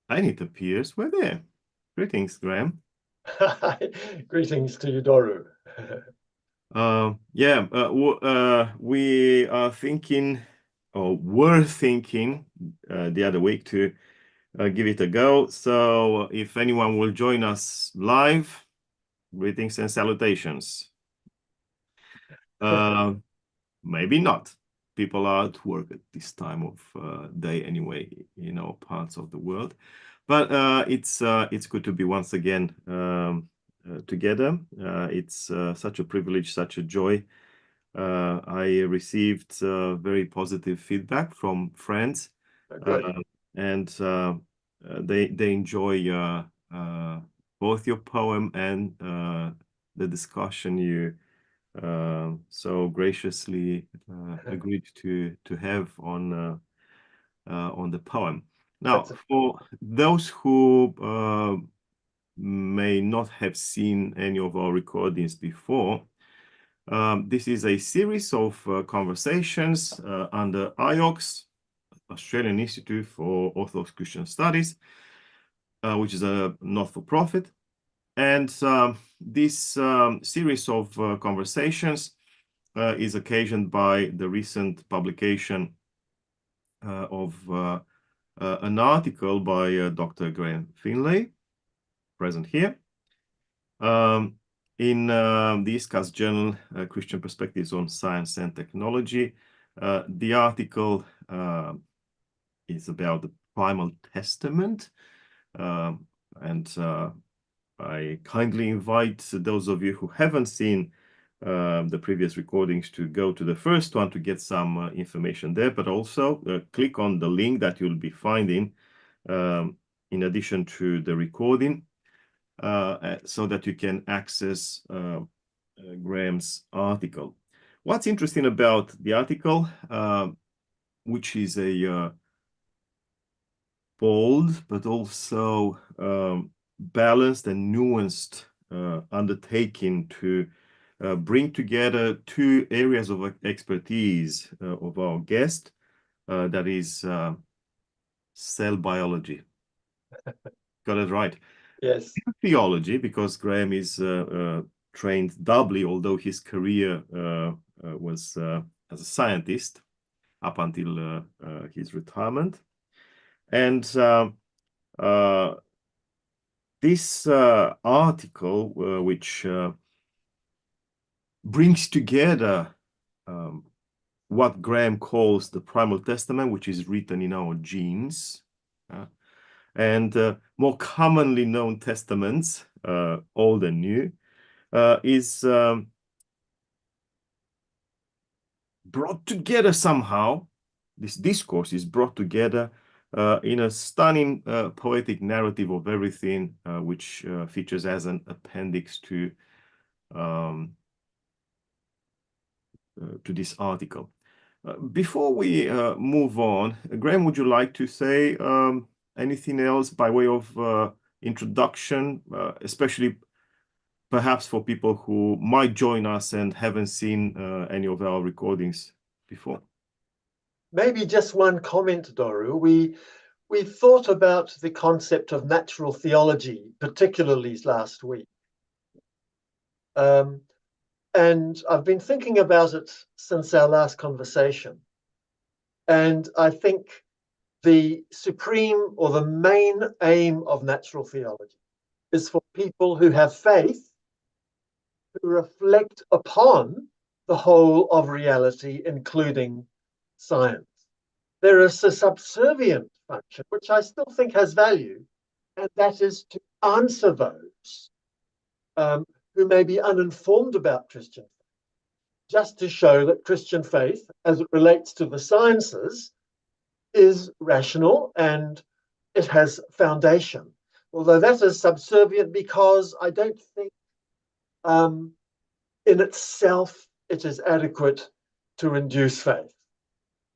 And it appears we're there. Greetings, Graeme. Greetings to you, Doru. Yeah, we are thinking, or were thinking, the other week to give it a go. So if anyone will join us live, greetings and salutations. Maybe not. People are at work at this time of day anyway, parts of the world. But it's good to be once again together. It's such a privilege, such a joy. I received very positive feedback from friends, Good. and they enjoy both your poem and the discussion you so graciously agreed to have on the poem. Now, That's for those who may not have seen any of our recordings before, this is a series of conversations under AIOCS, Australian Institute for Orthodox Christian Studies, which is a not-for-profit. And this series of conversations is occasioned by the recent publication of an article by Dr. Graeme Finlay, present here, in the ISCAS journal, Christian Perspectives on Science and Technology. The article is about the Primal Testament, and I kindly invite those of you who haven't seen the previous recordings to go to the first one to get some information there, but also click on the link that you'll be finding in addition to the recording so that you can access Graeme's article. What's interesting about the article, which is a bold but also balanced and nuanced undertaking to bring together two areas of expertise of our guest, that is cell biology. Got it right. yes. Theology, because Graeme is trained doubly, although his career was as a scientist up until his retirement. And this article, which brings together what Graeme calls the Primal Testament, which is written in our genes, and more commonly known testaments, Old and New, is brought together somehow. This discourse is brought together in a stunning poetic narrative of everything, which features as an appendix to this article. Before we move on, Graeme, would you like to say anything else by way of introduction, especially perhaps for people who might join us and haven't seen any of our recordings before? Maybe just one comment, Doru. We thought about the concept of natural theology, particularly last week. And I've been thinking about it since our last conversation. And I think the supreme or the main aim of natural theology is for people who have faith to reflect upon the whole of reality, including science. There is a subservient function, which I still think has value, and that is to answer those who may be uninformed about Christian faith, just to show that Christian faith, as it relates to the sciences, is rational and it has foundation. Although that is subservient because I don't think in itself it is adequate to induce faith.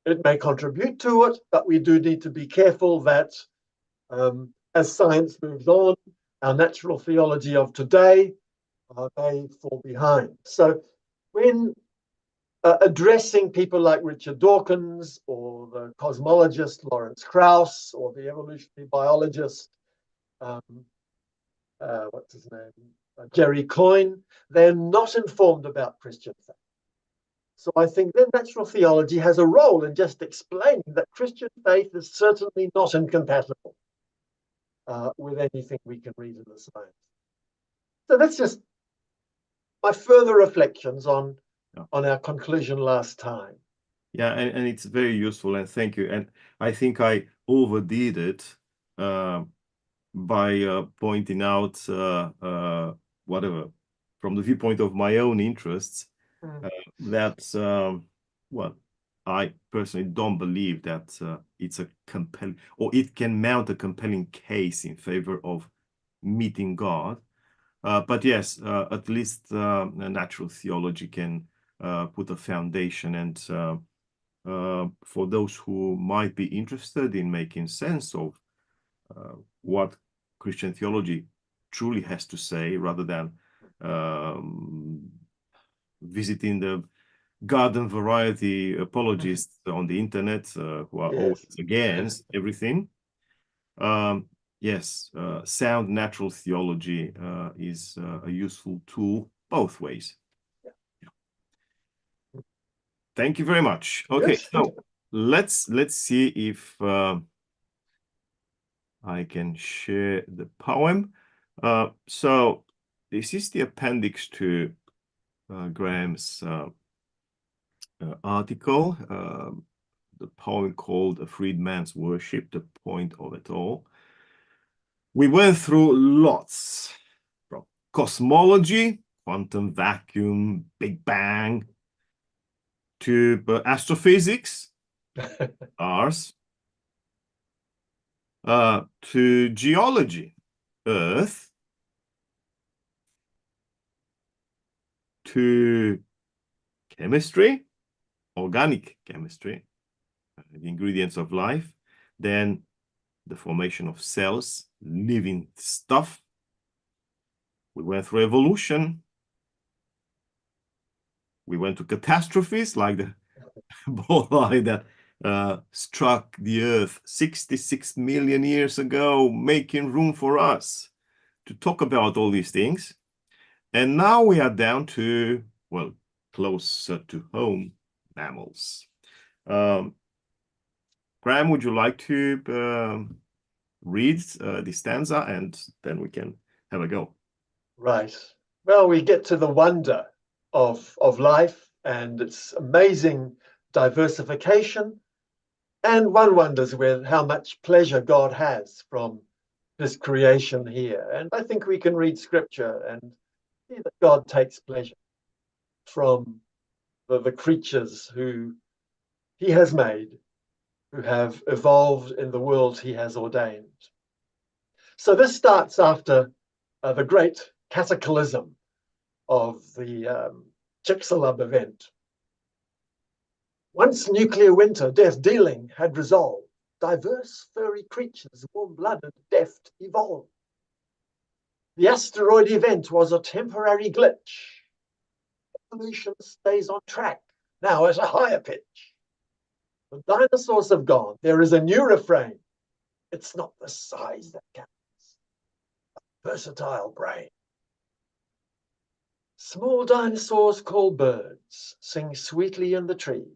It may contribute to it, but we do need to be careful that as science moves on, our natural theology of today may fall behind. So when addressing people like Richard Dawkins or the cosmologist Lawrence Krauss or the evolutionary biologist, what's his name, Jerry Coyne. They're not informed about Christian faith. So I think that natural theology has a role in just explaining that Christian faith is certainly not incompatible with anything we can read in the science. So that's just my further reflections on our conclusion last time. Yeah, and it's very useful, and thank you. And I think I overdid it by pointing out whatever, from the viewpoint of my own interests, that, well, I personally don't believe that it's a compelling, or it can mount a compelling case in favor of meeting God. But yes, at least natural theology can put a foundation, and for those who might be interested in making sense of what Christian theology truly has to say, rather than visiting the garden variety apologists on the internet who are always against everything. Yes, sound natural theology is a useful tool both ways. Thank you very much. Okay, so let's see if I can share the poem. So this is the appendix to Graeme's article, the poem called A Freedman's Worship, the point of it all. We went through lots, from cosmology, quantum vacuum, Big Bang, to astrophysics, ours, to geology, Earth, to chemistry, organic chemistry, the ingredients of life, then the formation of cells, living stuff. We went through evolution. We went to catastrophes like the bolide that struck the Earth 66 million years ago, making room for us to talk about all these things. And now we are down to, well, closer to home, mammals. Graeme, would you like to read the stanza, and then we can have a go? Right. Well, we get to the wonder of life and its amazing diversification. And one wonders with how much pleasure God has from his creation here. And I think we can read scripture and see that God takes pleasure from the creatures who he has made, who have evolved in the world he has ordained. So this starts after the great cataclysm of the Chicxulub event. Once nuclear winter, death dealing had resolved, diverse furry creatures, warm-blooded, deft, evolved. The asteroid event was a temporary glitch. Evolution stays on track, now at a higher pitch. The dinosaurs have gone. There is a new refrain. It's not the size that counts, a versatile brain. Small dinosaurs called birds sing sweetly in the trees.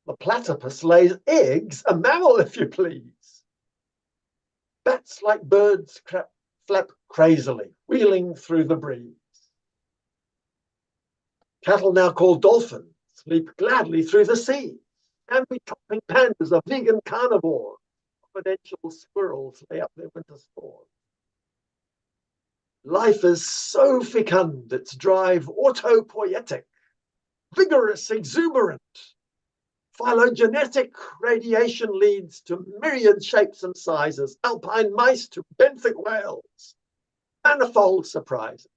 The platypus lays eggs, a mammal if you please. Bats like birds flap crazily, wheeling through the breeze. Cattle now called dolphins leap gladly through the sea. And we chopping pandas are vegan carnivores. Confidential squirrels lay up their winter stores. Life is so fecund, its drive autopoietic, vigorous, exuberant. Phylogenetic radiation leads to myriad shapes and sizes, alpine mice to benthic whales, manifold surprises.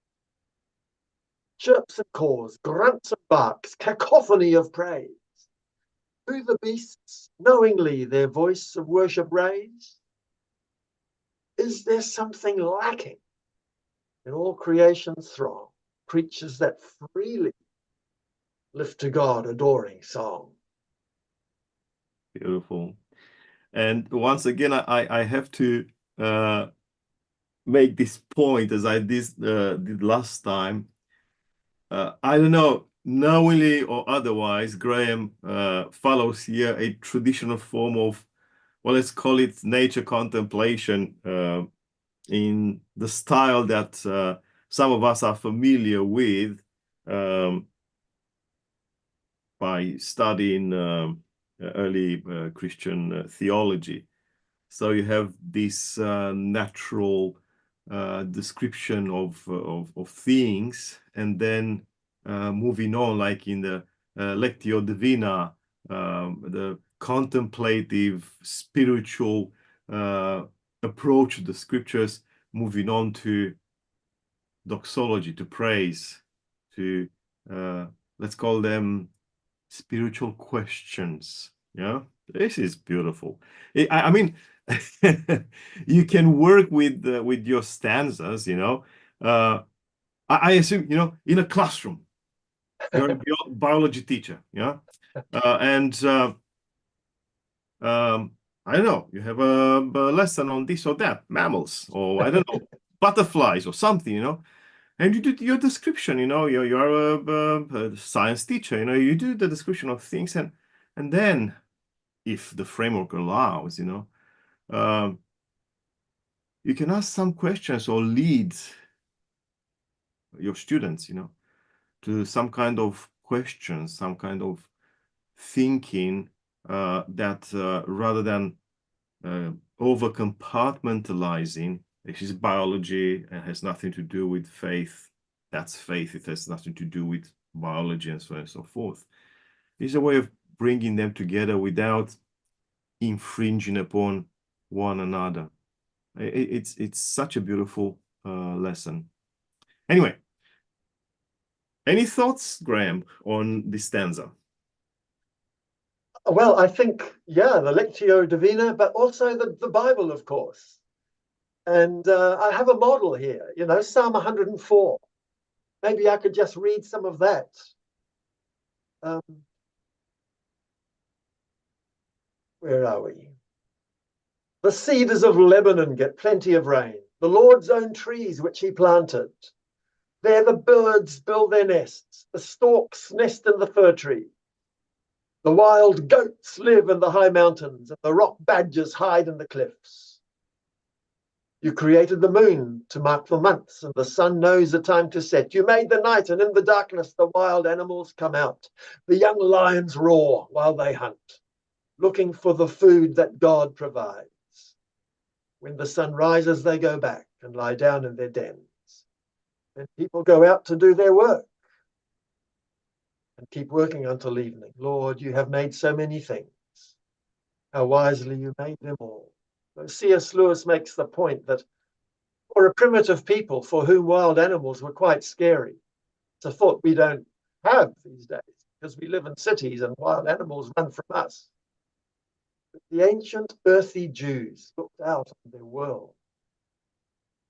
Chirps and caws, grunts and barks, cacophony of praise. Do the beasts knowingly their voice of worship raise? Is there something lacking in all creation's throng? Creatures that freely lift to God adoring song. Beautiful. And once again, I have to make this point as I did last time. I don't know, knowingly or otherwise, Graeme follows here a traditional form of, well, let's call it nature contemplation in the style that some of us are familiar with by studying early Christian theology. So you have this natural description of things, and then moving on, like in the Lectio Divina, the contemplative, spiritual approach to the scriptures, moving on to doxology, to praise, to let's call them spiritual questions. Yeah, this is beautiful. I mean, you can work with your stanzas, you know. I assume, you know, in a classroom, you're a biology teacher, yeah, and I don't know, you have a lesson on this or that, mammals, or I don't know, butterflies or something, you know. And you do your description, you know, you're a science teacher, you know, you do the description of things, and then, if the framework allows, you know, you can ask some questions or lead your students, you know, to some kind of questions, some kind of thinking that rather than over compartmentalizing, this is biology and has nothing to do with faith. That's faith. It has nothing to do with biology, and so on and so forth. It's a way of bringing them together without infringing upon one another. It's such a beautiful lesson. Anyway, any thoughts, Graeme, on this stanza? Well, I think, yeah, the Lectio Divina, but also the Bible, of course. And I have a model here, you know, Psalm 104. Maybe I could just read some of that. Where are we? The cedars of Lebanon get plenty of rain, the Lord's own trees which he planted. There the birds build their nests, the storks nest in the fir tree. The wild goats live in the high mountains, and the rock badgers hide in the cliffs. You created the moon to mark the months, and the sun knows the time to set. You made the night, and in the darkness the wild animals come out. The young lions roar while they hunt, looking for the food that God provides. When the sun rises, they go back and lie down in their dens. And people go out to do their work and keep working until evening. Lord, you have made so many things. How wisely you made them all. So C.S. Lewis makes the point that for a primitive people for whom wild animals were quite scary, it's a thought we don't have these days because we live in cities and wild animals run from us. But the ancient earthy Jews looked out on their world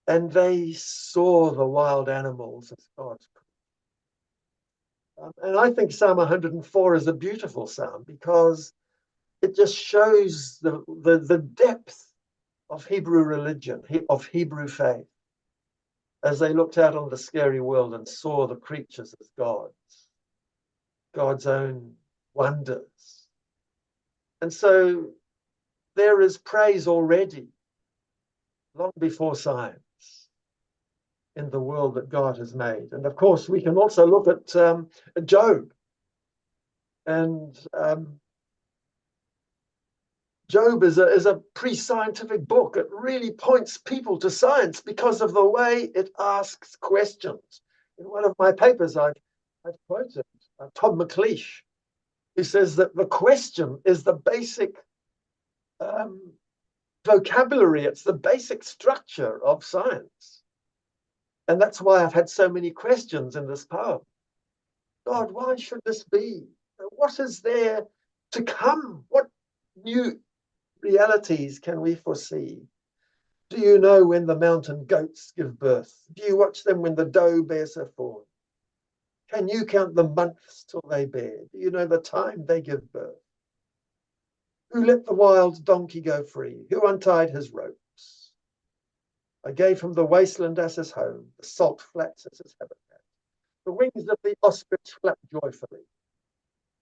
and they saw the wild animals as God's creation. And I think Psalm 104 is a beautiful psalm because it just shows the depth of Hebrew religion, of Hebrew faith, as they looked out on the scary world and saw the creatures as God's own wonders. And so there is praise already, long before science, in the world that God has made. And of course, we can also look at Job. And Job is a pre-scientific book. It really points people to science because of the way it asks questions. In one of my papers, I've quoted Tom McLeish, who says that the question is the basic vocabulary. It's the basic structure of science. And that's why I've had so many questions in this poem. God, why should this be? What is there to come? What new realities can we foresee? Do you know when the mountain goats give birth? Do you watch them when the doe bears her fawn? Can you count the months till they bear? Do you know the time they give birth? Who let the wild donkey go free? Who untied his ropes? I gave him the wasteland as his home, the salt flats as his habitat. The wings of the ostrich flap joyfully,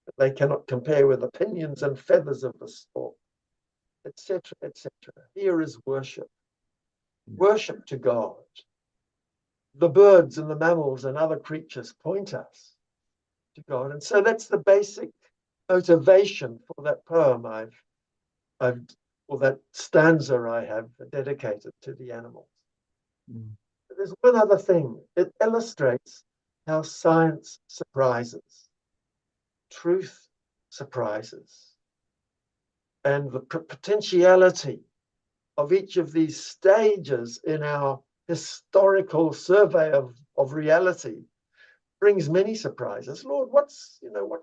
but they cannot compare with the pinions and feathers of the stork, etc., etc. Here is worship. Worship to God. The birds and the mammals and other creatures point us to God. And so that's the basic motivation for that poem or that stanza I have dedicated to the animals. But there's one other thing. It illustrates how science surprises, truth surprises, and the potentiality of each of these stages in our historical survey of reality brings many surprises. Lord, what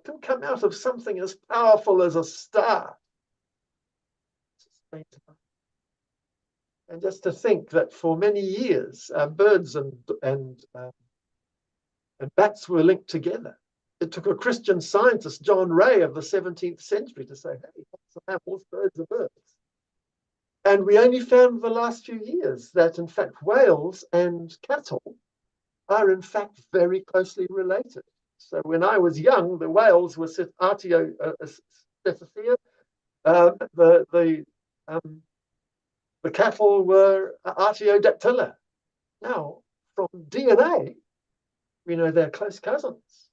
can come out of something as powerful as a star? And just to think that for many years, birds and bats were linked together. It took a Christian scientist, John Ray of the 17th century, to say, hey, bats are mammals, birds are birds. And we only found in the last few years that, in fact, whales and cattle are, in fact, very closely related. So when I was young, the whales were the cattle were Artiodactyla. Now, from DNA, we know they're close cousins.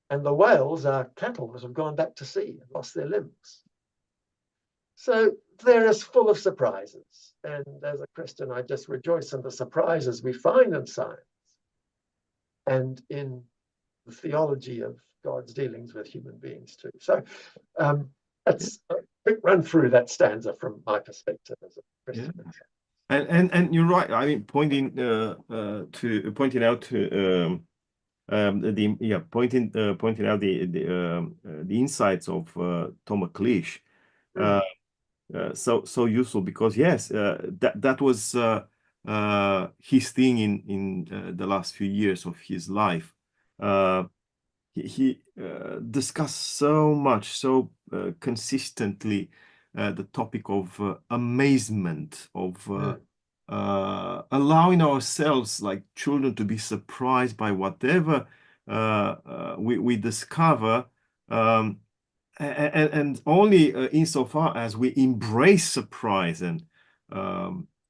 And the whales are cattle that have gone back to sea and lost their limbs. So they're as full of surprises. And as a Christian, I just rejoice in the surprises we find in science and in the theology of God's dealings with human beings too. So that's a quick run through that stanza from my perspective as a Christian. Yeah. And you're right. I mean, pointing out the insights of Tom McLeish. So useful, because yes, that was his thing in the last few years of his life. He discussed so much, so consistently the topic of amazement, of allowing ourselves, like children, to be surprised by whatever we discover. And only insofar as we embrace surprise and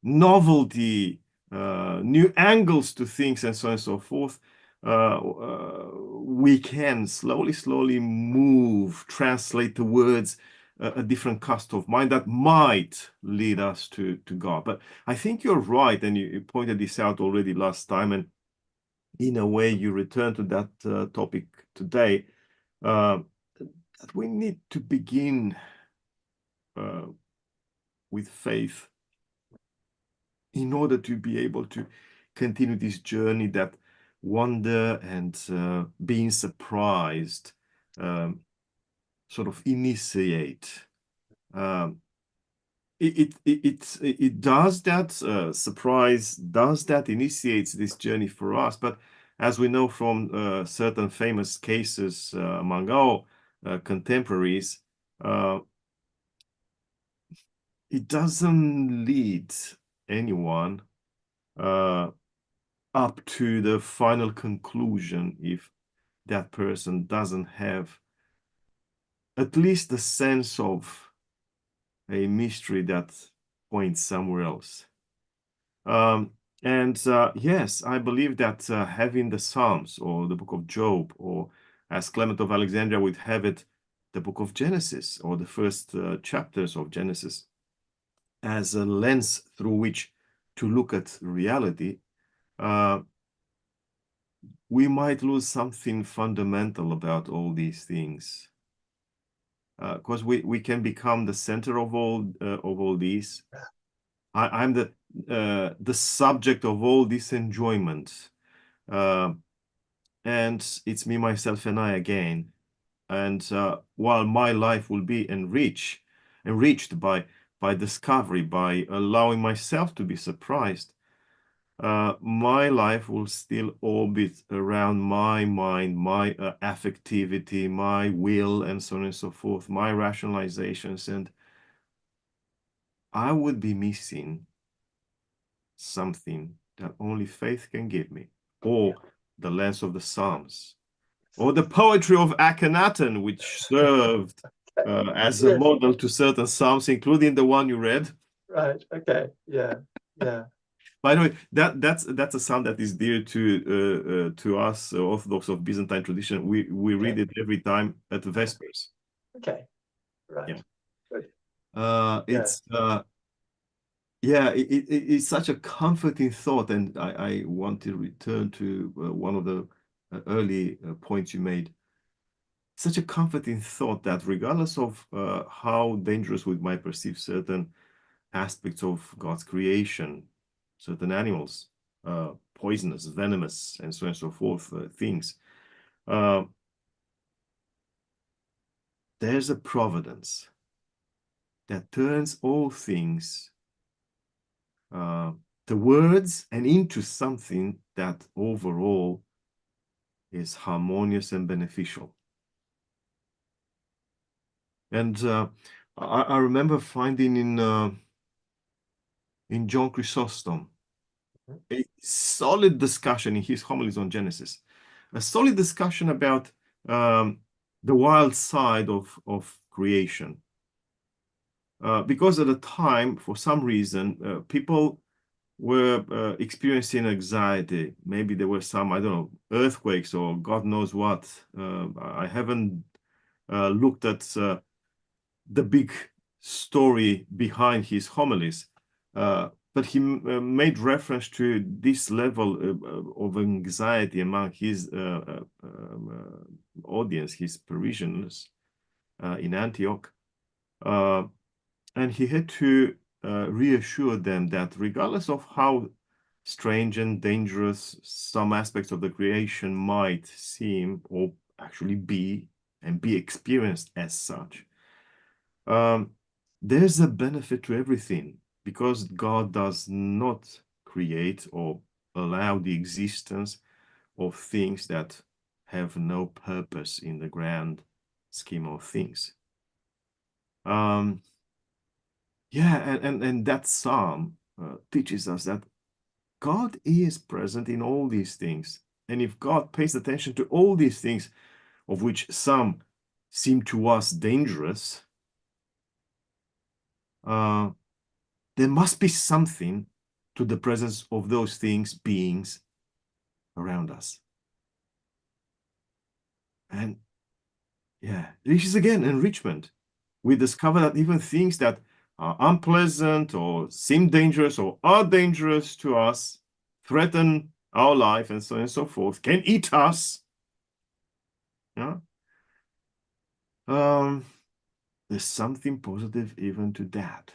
novelty, new angles to things, and so on and so forth, we can slowly move, translate the words, a different cast of mind that might lead us to God. But I think you're right, and you pointed this out already last time, and in a way you return to that topic today. That we need to begin with faith in order to be able to continue this journey, that wonder and being surprised sort of initiate. It does that, surprise does that, initiates this journey for us. But as we know from certain famous cases among our contemporaries, it doesn't lead anyone up to the final conclusion if that person doesn't have at least the sense of a mystery that points somewhere else. Yes, I believe that having the Psalms or the book of Job, or as Clement of Alexandria would have it, the book of Genesis, or the first chapters of Genesis, as a lens through which to look at reality, we might lose something fundamental about all these things, because we can become the center of all these. I'm the subject of all this enjoyment, and it's me, myself, and I again. And while my life will be enriched by discovery, by allowing myself to be surprised, my life will still orbit around my mind, my affectivity, my will, and so on and so forth, my rationalizations, and I would be missing something that only faith can give me, or the lens of the Psalms, or the poetry of Akhenaten, which served as a Yes. model to certain Psalms, including the one you read. Right. Okay. Yeah. Yeah. By the way, that's a psalm that is dear to us Orthodox of Byzantine tradition. We read Okay. it every time at Vespers. Okay. Right. Yeah. Good. It's yeah, it's such a comforting thought, and I want to return to one of the early points you made. Such a comforting thought that regardless of how dangerous we might perceive certain aspects of God's creation, certain animals, poisonous, venomous, and so on and so forth, things. There's a providence that turns all things towards and into something that overall is harmonious and beneficial. And I remember finding in John Chrysostom a solid discussion in his homilies on Genesis, a solid discussion about the wild side of creation. Because at the time, for some reason, people were experiencing anxiety. Maybe there were some, I don't know, earthquakes or God knows what. I haven't looked at the big story behind his homilies. But he made reference to this level of anxiety among his audience, his parishioners in Antioch. And he had to reassure them that regardless of how strange and dangerous some aspects of the creation might seem or actually be and be experienced as such, there's a benefit to everything because God does not create or allow the existence of things that have no purpose in the grand scheme of things. Yeah, and that psalm teaches us that God is present in all these things. And if God pays attention to all these things, of which some seem to us dangerous, there must be something to the presence of those things, beings around us. And yeah, this is again enrichment. We discover that even things that are unpleasant or seem dangerous or are dangerous to us, threaten our life and so on and so forth, can eat us. Yeah. There's something positive even to that.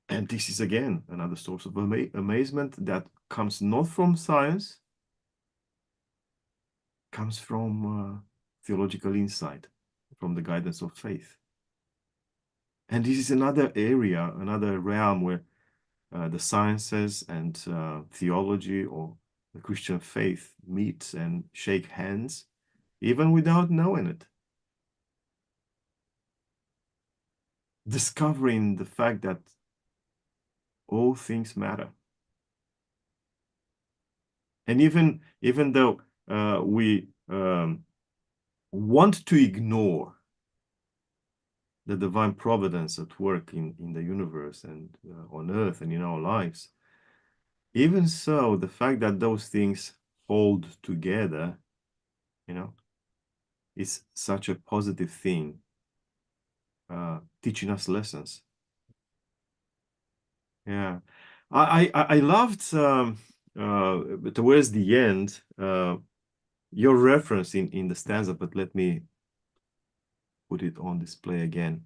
And this is again another source of amazement that comes not from science, comes from theological insight, from the guidance of faith. And this is another area, another realm where the sciences and theology or the Christian faith meet and shake hands, even without knowing it. Discovering the fact that all things matter. And even though we want to ignore the divine providence at work in the universe and on earth and in our lives, even so, the fact that those things hold together, is such a positive thing, teaching us lessons. Yeah, I loved towards the end your reference in the stanza, but let me put it on display again.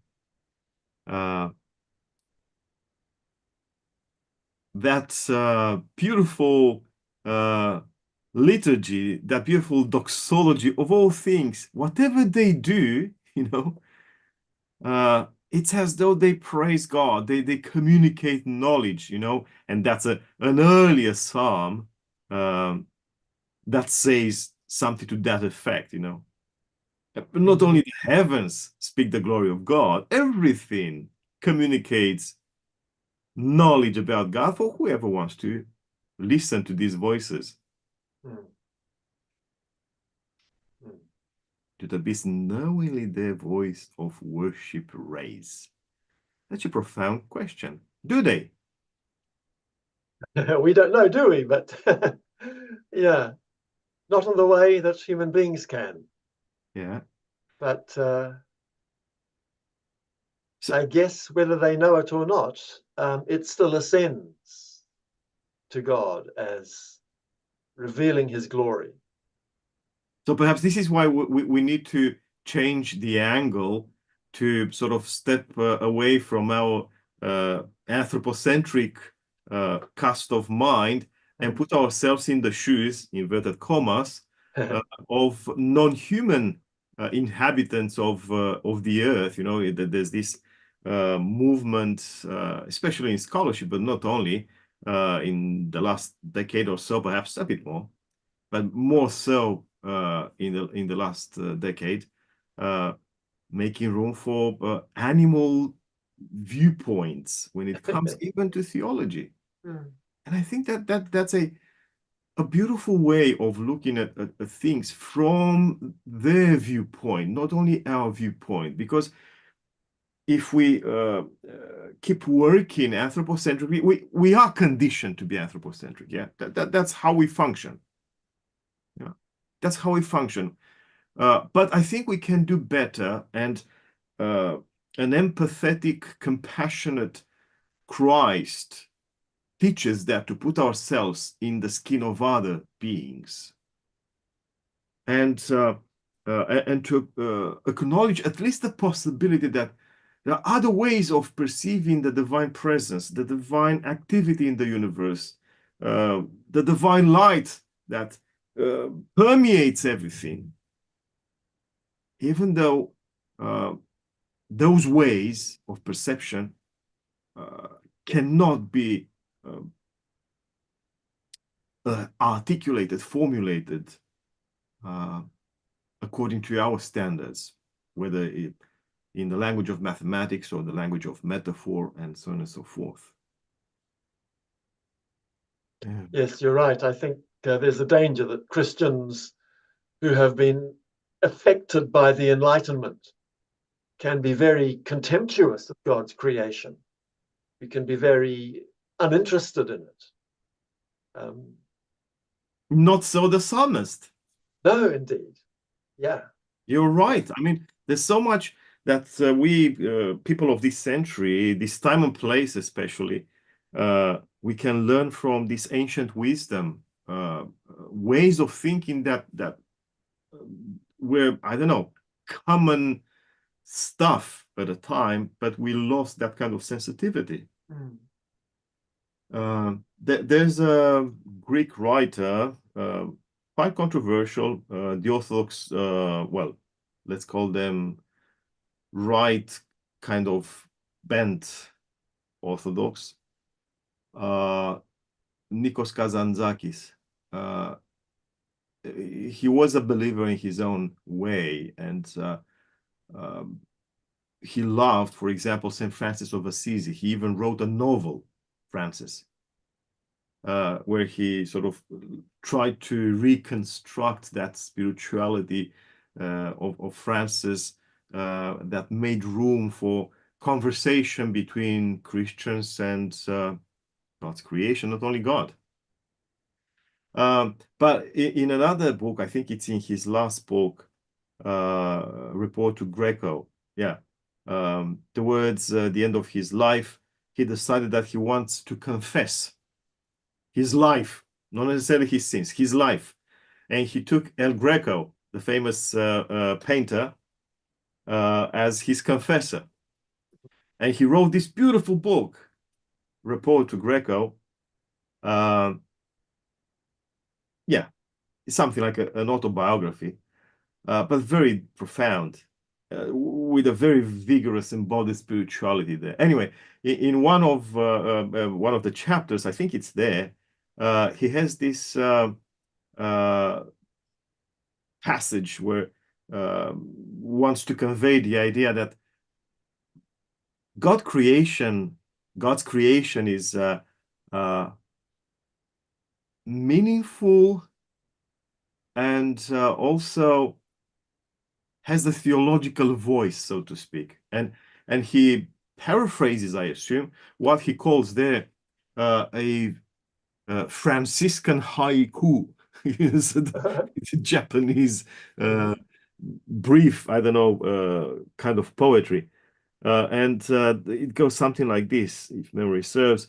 That beautiful liturgy, that beautiful doxology of all things, whatever they do, it's as though they praise God, they communicate knowledge, and that's an earlier psalm that says something to that effect. But not only the heavens speak the glory of God, everything communicates knowledge about God for whoever wants to listen to these voices. To the beast knowingly their voice of worship raise. That's a profound question. Do they? We don't know, do we? But yeah, not in the way that human beings can. Yeah. But I guess whether they know it or not, it still ascends to God as revealing his glory. So perhaps this is why we need to change the angle to sort of step away from our anthropocentric cast of mind and put ourselves in the shoes, inverted commas, of non-human inhabitants of the earth. There's this movement, especially in scholarship, but not only in the last decade or so, perhaps a bit more, but more so in the last decade, making room for animal viewpoints when it comes even to theology. And I think that's a beautiful way of looking at things from their viewpoint, not only our viewpoint, because if we keep working anthropocentrically, we are conditioned to be anthropocentric. Yeah, that's how we function. Yeah, that's how we function. But I think we can do better, and an empathetic, compassionate Christ teaches that to put ourselves in the skin of other beings, and to acknowledge at least the possibility that there are other ways of perceiving the divine presence, the divine activity in the universe, the divine light that permeates everything, even though those ways of perception cannot be articulated, formulated according to our standards, whether in the language of mathematics or the language of metaphor, and so on and so forth. Yeah. Yes, you're right. I think there's a danger that Christians who have been affected by the Enlightenment can be very contemptuous of God's creation. We can be very uninterested in it. Not so the psalmist. No, indeed. Yeah. You're right. I mean, there's so much that we, people of this century, this time and place especially, we can learn from this ancient wisdom, ways of thinking that were, I don't know, common stuff at a time, but we lost that kind of sensitivity. There's a Greek writer, quite controversial, the Orthodox, well, let's call them right kind of bent Orthodox, Nikos Kazantzakis. He was a believer in his own way, and he loved, for example, St. Francis of Assisi. He even wrote a novel, Francis, where he sort of tried to reconstruct that spirituality of Francis that made room for conversation between Christians and God's creation, not only God. But in another book, I think it's in his last book, Report to Greco, yeah, towards the end of his life, he decided that he wants to confess his life, not necessarily his sins, his life. And he took El Greco, the famous painter, as his confessor. And he wrote this beautiful book, Report to Greco. Yeah, it's something like an autobiography, but very profound. with a very vigorous embodied spirituality there. Anyway, in one of the chapters, I think it's there, he has this passage where wants to convey the idea that God's creation is meaningful and also has a theological voice, so to speak. And he paraphrases, I assume, what he calls there a Franciscan haiku. It's a Japanese brief, I don't know, kind of poetry. And it goes something like this, if memory serves.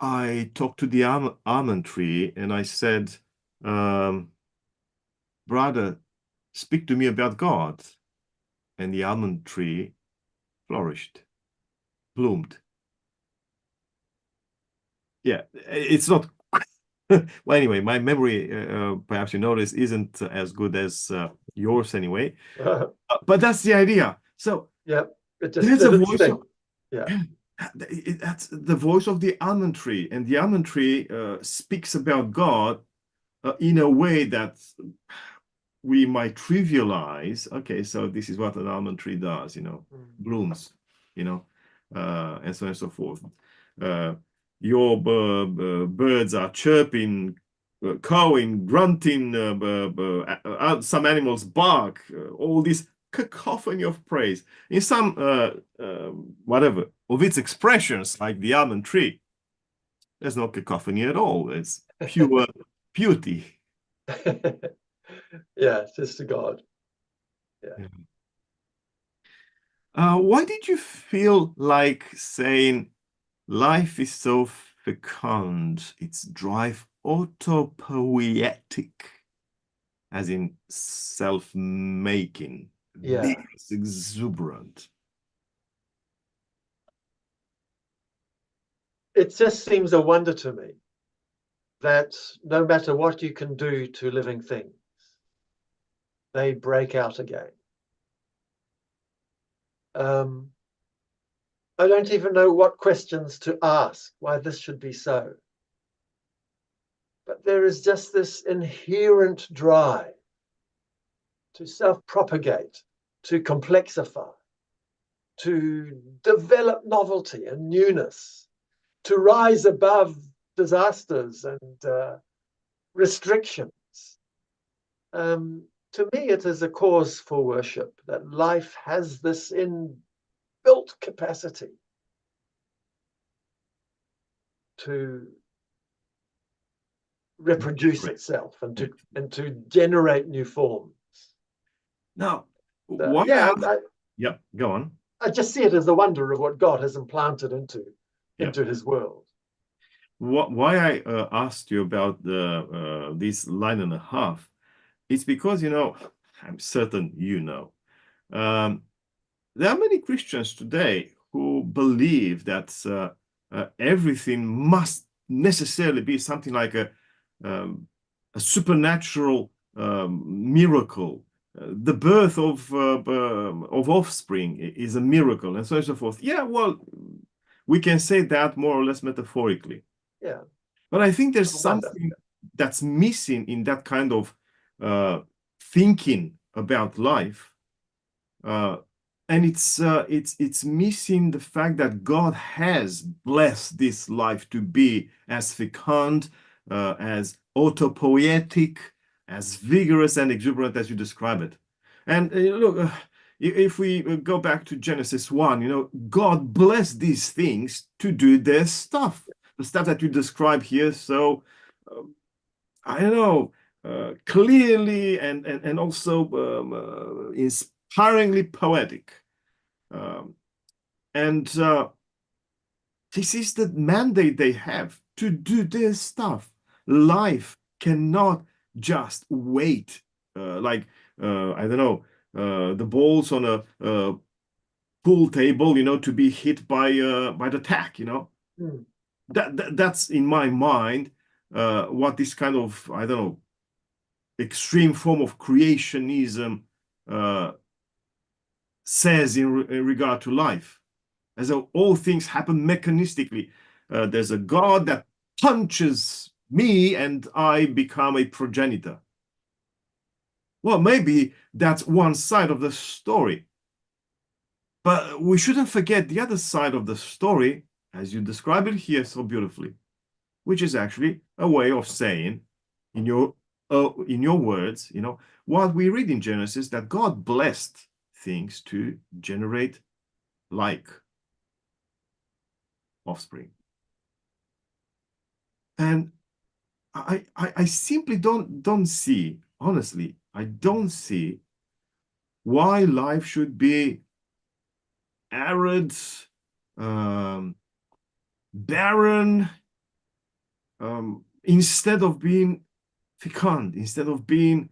I talked to the almond tree and I said, brother, speak to me about God. And the almond tree flourished, bloomed. Yeah, it's not. Well, anyway, my memory, perhaps you notice, isn't as good as yours anyway. But that's the idea. So yeah, it just there's a voice of, yeah. That's the voice of the almond tree, and the almond tree speaks about God in a way that we might trivialize. Okay, so this is what an almond tree does, blooms, and so on and so forth. Your birds are chirping, cawing, grunting, some animals bark, all this cacophony of praise. In some, whatever, of its expressions, like the almond tree, there's no cacophony at all. It's pure beauty. Yeah, just to God. Yeah. Why did you feel like saying life is so fecund, its drive autopoietic, as in self-making, vigorous, exuberant? It just seems a wonder to me that no matter what you can do to living things, they break out again. I don't even know what questions to ask, why this should be so. But there is just this inherent drive to self-propagate, to complexify, to develop novelty and newness, to rise above disasters and restrictions. To me, it is a cause for worship that life has this inbuilt capacity to reproduce itself and to generate new forms. Now, why? Yeah, go on. I just see it as the wonder of what God has implanted into his world. Why I asked you about this line and a half, it's because, I'm certain there are many Christians today who believe that everything must necessarily be something like a supernatural miracle. The birth of offspring is a miracle, and so on and so forth. Yeah, well, we can say that more or less metaphorically. Yeah. But I think there's something that's missing in that kind of thinking about life. And it's missing the fact that God has blessed this life to be as fecund, as autopoietic, as vigorous and exuberant as you describe it. And look, if we go back to Genesis 1, God blessed these things to do their stuff. The stuff that you describe here, so I don't know, clearly and also inspiringly poetic. And this is the mandate they have to do their stuff. Life cannot just wait like, I don't know, the balls on a pool table, to be hit by the tack, That's in my mind what this kind of, I don't know, extreme form of creationism says in regard to life, as though all things happen mechanistically. There's a God that punches me and I become a progenitor. Well, maybe that's one side of the story. But we shouldn't forget the other side of the story, as you describe it here so beautifully, which is actually a way of saying, in your words, you know, what we read in Genesis, that God blessed things to generate like offspring. And I simply don't see, honestly, I don't see why life should be arid, barren, instead of being fecund, instead of being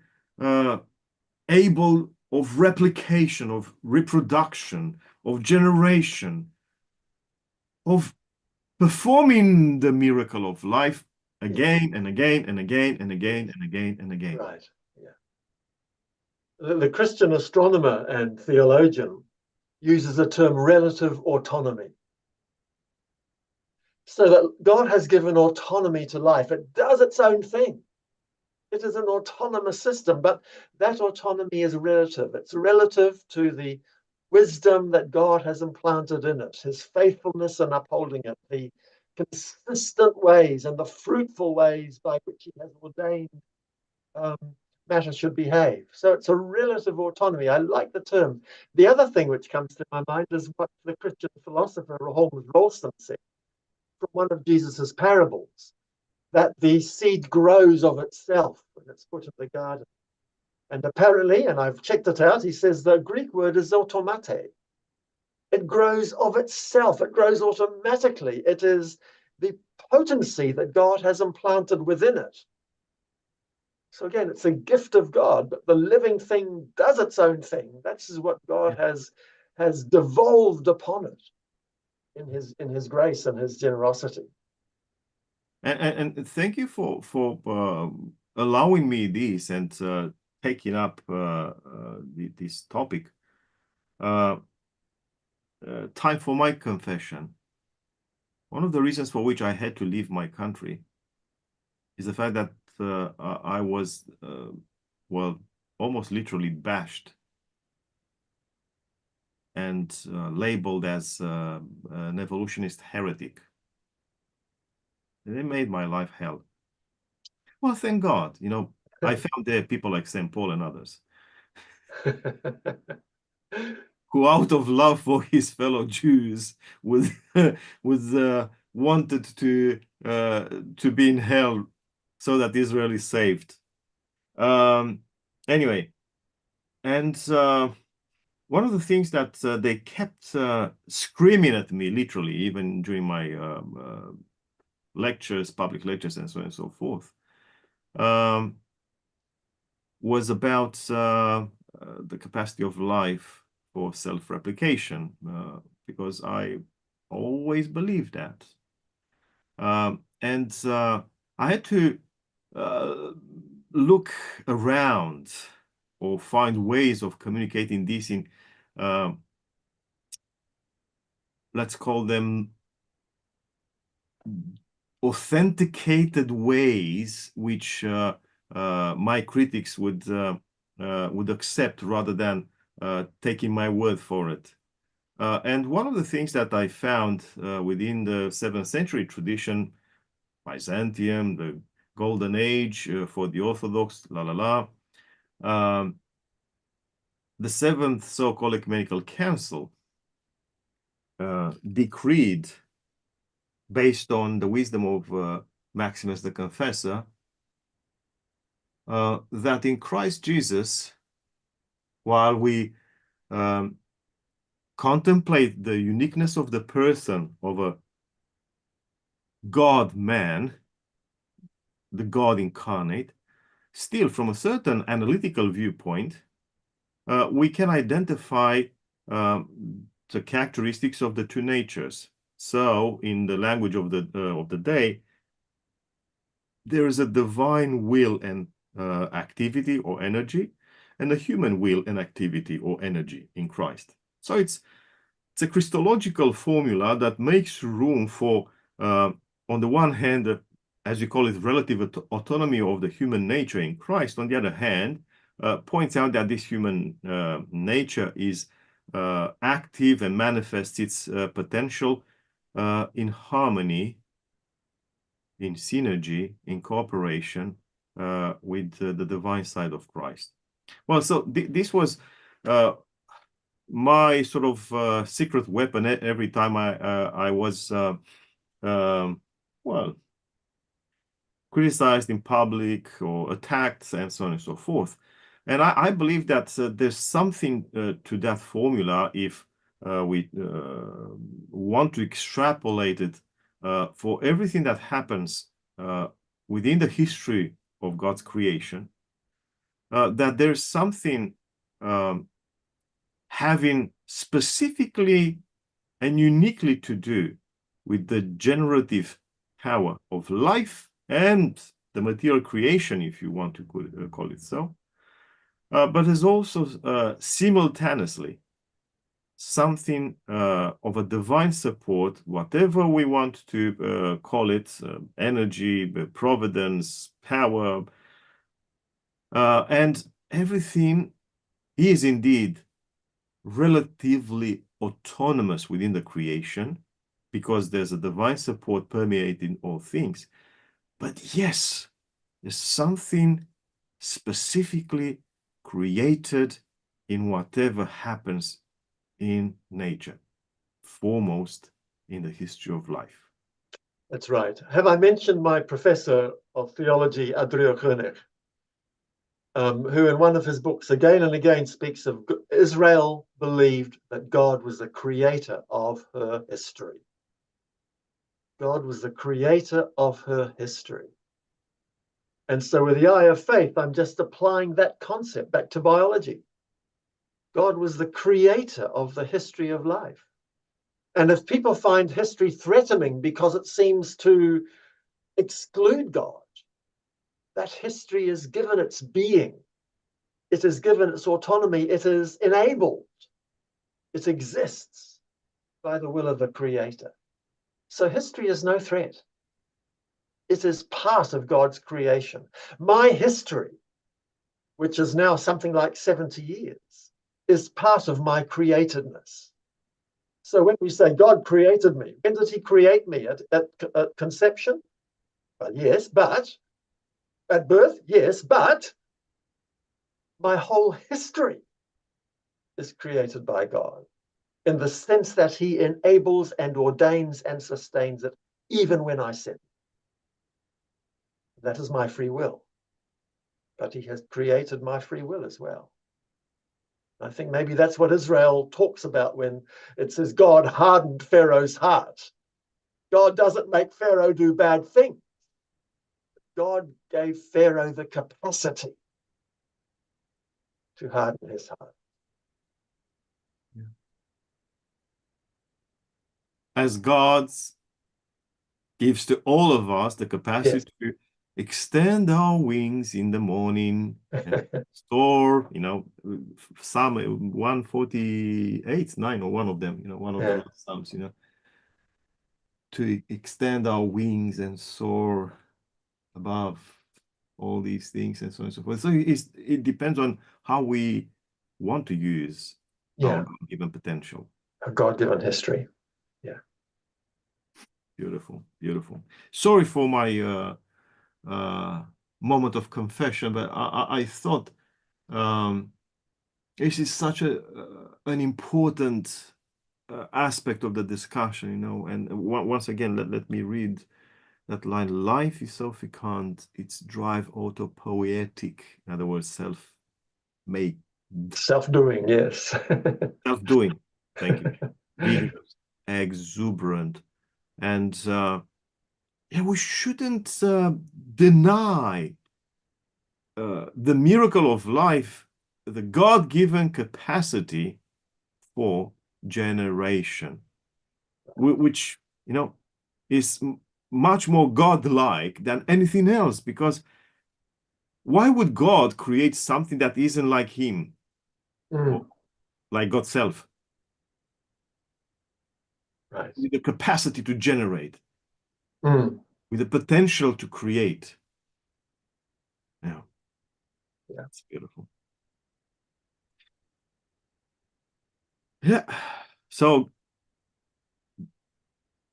able of replication, of reproduction, of generation, of performing the miracle of life again and again and again and again and again and again. Right. Yeah. The Christian astronomer and theologian uses the term relative autonomy. So that God has given autonomy to life. It does its own thing. It is an autonomous system, but that autonomy is relative. It's relative to the wisdom that God has implanted in it, his faithfulness in upholding it, the consistent ways and the fruitful ways by which he has ordained matter should behave. So it's a relative autonomy. I like the term. The other thing which comes to my mind is what the Christian philosopher Holmes Rolston said from one of Jesus's parables, that the seed grows of itself when it's put in the garden. And apparently, and I've checked it out, he says the Greek word is automate. It grows of itself. It grows automatically. It is the potency that God has implanted within it. So again, it's a gift of God, but the living thing does its own thing. That's what God has devolved upon it in his grace and his generosity. And thank you for allowing me this and taking up this topic. Time for my confession. One of the reasons for which I had to leave my country is the fact that I was, well, almost literally bashed and labeled as an evolutionist heretic. And they made my life hell. Well, thank God, you know, I found there people like St. Paul and others who, out of love for his fellow Jews, was wanted to be in hell so that Israel is saved. Anyway, and one of the things that they kept screaming at me, literally, even during my lectures, public lectures, and so on and so forth, was about the capacity of life for self-replication, because I always believed that. And I had to look around or find ways of communicating this in, let's call them authenticated ways, which my critics would accept rather than taking my word for it. And one of the things that I found within the 7th century tradition, Byzantium, the Golden Age for the Orthodox, the 7th so-called Ecumenical Council decreed, based on the wisdom of Maximus the Confessor, that in Christ Jesus, while we contemplate the uniqueness of the person of a God-man, the God incarnate, still from a certain analytical viewpoint, we can identify the characteristics of the two natures. So, in the language of the day, there is a divine will and activity or energy, and a human will and activity or energy in Christ. So it's a Christological formula that makes room for, on the one hand, as you call it, relative autonomy of the human nature in Christ. On the other hand, points out that this human nature is active and manifests its potential in harmony, in synergy, in cooperation with the divine side of Christ. Well, so this was my sort of secret weapon every time I was well, criticized in public or attacked and so on and so forth. And I believe that there's something to that formula if we want to extrapolate it for everything that happens within the history of God's creation, that there's something having specifically and uniquely to do with the generative power of life and the material creation, if you want to call it so, but is also simultaneously something of a divine support, whatever we want to call it, energy, providence, power, and everything is indeed relatively autonomous within the creation, because there's a divine support permeating all things. But yes, there's something specifically created in whatever happens in nature, foremost in the history of life. That's right. Have I mentioned my professor of theology, Adrian, who in one of his books again and again speaks of Israel believed that God was the creator of her history. God was the creator of her history. And so with the eye of faith, I'm just applying that concept back to biology. God was the creator of the history of life. And if people find history threatening because it seems to exclude God, that history is given its being. It is given its autonomy. It is enabled. It exists by the will of the creator. So history is no threat. It is part of God's creation. My history, which is now something like 70 years, is part of my createdness. So when we say God created me, when did he create me? At conception? Well, yes, but at birth, yes, but my whole history is created by God in the sense that he enables and ordains and sustains it even when I sin. That is my free will. But he has created my free will as well. I think maybe that's what Israel talks about when it says God hardened Pharaoh's heart. God doesn't make Pharaoh do bad things. God gave Pharaoh the capacity to harden his heart. Yeah. As God gives to all of us the capacity to extend our wings in the morning and soar, Psalm 148, 9, or one of them, one of the Psalms, to extend our wings and soar above all these things and so on and so forth. So it depends on how we want to use our God-given potential. A God-given history. Yeah. Beautiful, beautiful. Sorry for my moment of confession, but I thought this is such an important aspect of the discussion, and once again, let me read that line: life is so fecund, its drive autopoietic, in other words, self-made. Self-doing, yes. Self-doing, thank you. Vigorous, exuberant, and we shouldn't deny the miracle of life, the God-given capacity for generation, which, is much more godlike than anything else, because why would God create something that isn't like him, or like God's self, Right. with the capacity to generate, Mm. with the potential to create? Yeah, that's beautiful. Yeah. So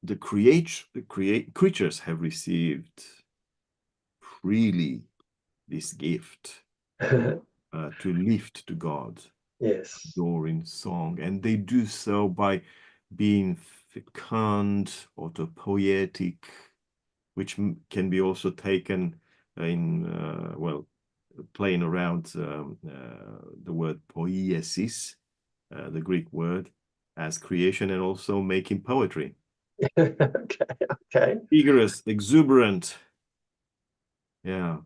the creatures have received freely this gift to lift to God, Yes. adoring song, and they do so by being fecund, autopoietic, which can be also taken in well, playing around the word poiesis, the Greek word, as creation, and also making poetry. Okay. Vigorous, exuberant. Yeah.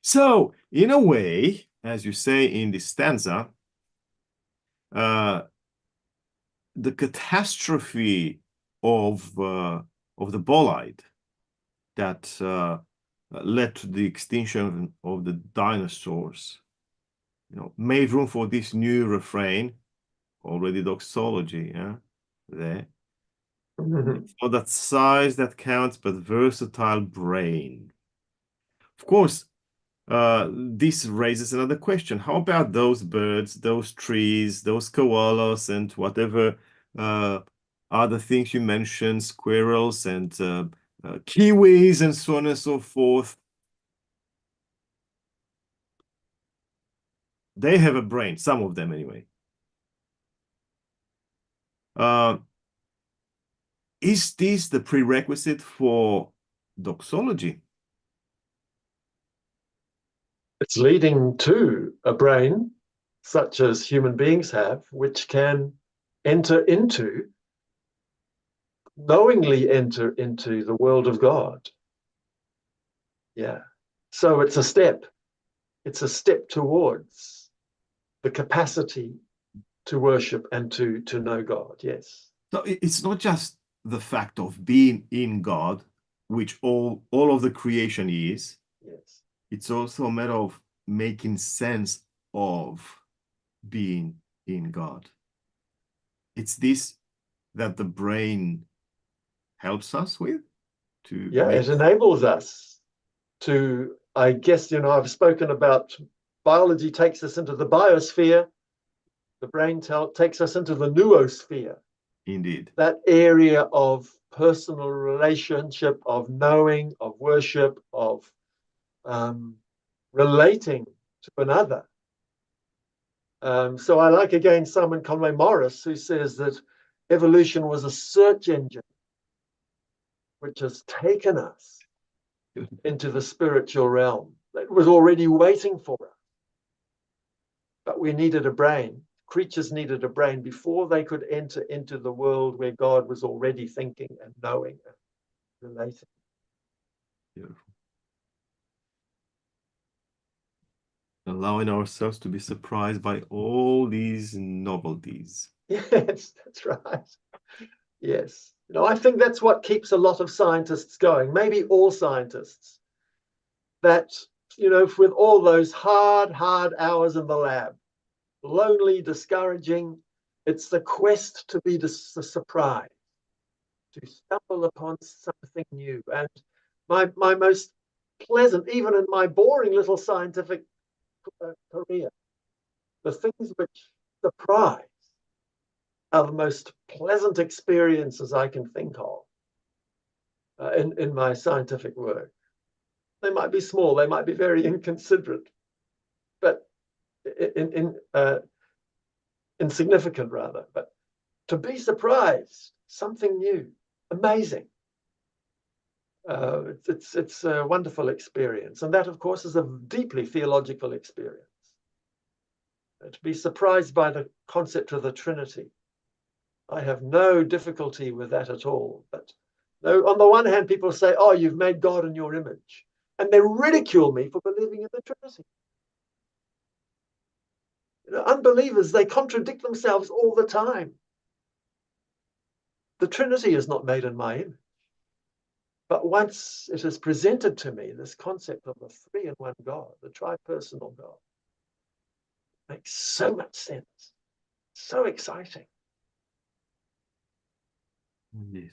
So, in a way, as you say in the stanza, the catastrophe of the bolide that led to the extinction of the dinosaurs, made room for this new refrain, already doxology, yeah, there. It's not that size that counts, but versatile brain. Of course, this raises another question. How about those birds, those trees, those koalas, and whatever other things you mentioned, squirrels and kiwis, and so on and so forth? They have a brain, some of them anyway. Is this the prerequisite for doxology? It's leading to a brain such as human beings have, which can knowingly enter into the world of God. Yeah. So it's a step. It's a step towards the capacity to worship and to know God. Yes. So it's not just the fact of being in God, which all of the creation is. Yes. It's also a matter of making sense of being in God. It's this that the brain helps us with to Yeah, make. it enables us to, I guess, I've spoken about biology takes us into the biosphere, the brain takes us into the noosphere. Indeed. That area of personal relationship, of knowing, of worship, of relating to another. So I like, again, Simon Conway Morris, who says that evolution was a search engine which has taken us into the spiritual realm. It was already waiting for us. But we needed a brain. Creatures needed a brain before they could enter into the world where God was already thinking and knowing and relating. Beautiful. Allowing ourselves to be surprised by all these novelties. Yes, that's right. Yes. I think that's what keeps a lot of scientists going, maybe all scientists, that, with all those hard hours in the lab, lonely, discouraging, it's the quest to be the surprise, to stumble upon something new. And my most pleasant, even in my boring little scientific career, the things which surprise are the most pleasant experiences I can think of in my scientific work. They might be small, they might be very inconsiderate, but insignificant rather. But to be surprised, something new, amazing. It's a wonderful experience, and that, of course, is a deeply theological experience. To be surprised by the concept of the Trinity, I have no difficulty with that at all. But no, on the one hand, people say, "Oh, you've made God in your image," and they ridicule me for believing in the Trinity. Unbelievers, they contradict themselves all the time. The Trinity is not made in my image. But once it is presented to me, this concept of the three-in-one God, the tri-personal God, makes so much sense. So exciting. Indeed.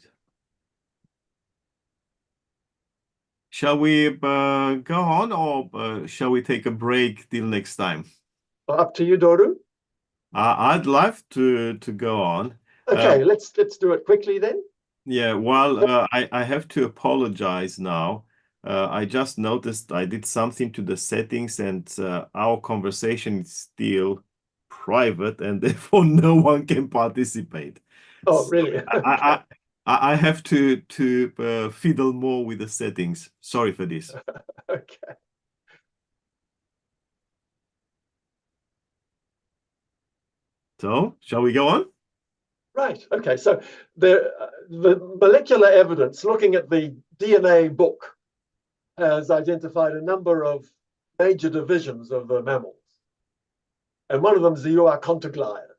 Shall we go on, or shall we take a break till next time? Well, up to you, Doru. I'd love to go on. Okay, let's do it quickly then. Yeah, well, I have to apologize now. I just noticed I did something to the settings, and our conversation is still private, and therefore no one can participate. Oh, So really? I have to fiddle more with the settings. Sorry for this. Okay. So, shall we go on? Right. Okay. So the molecular evidence, looking at the DNA book, has identified a number of major divisions of the mammals. And one of them is the euarchontoglias,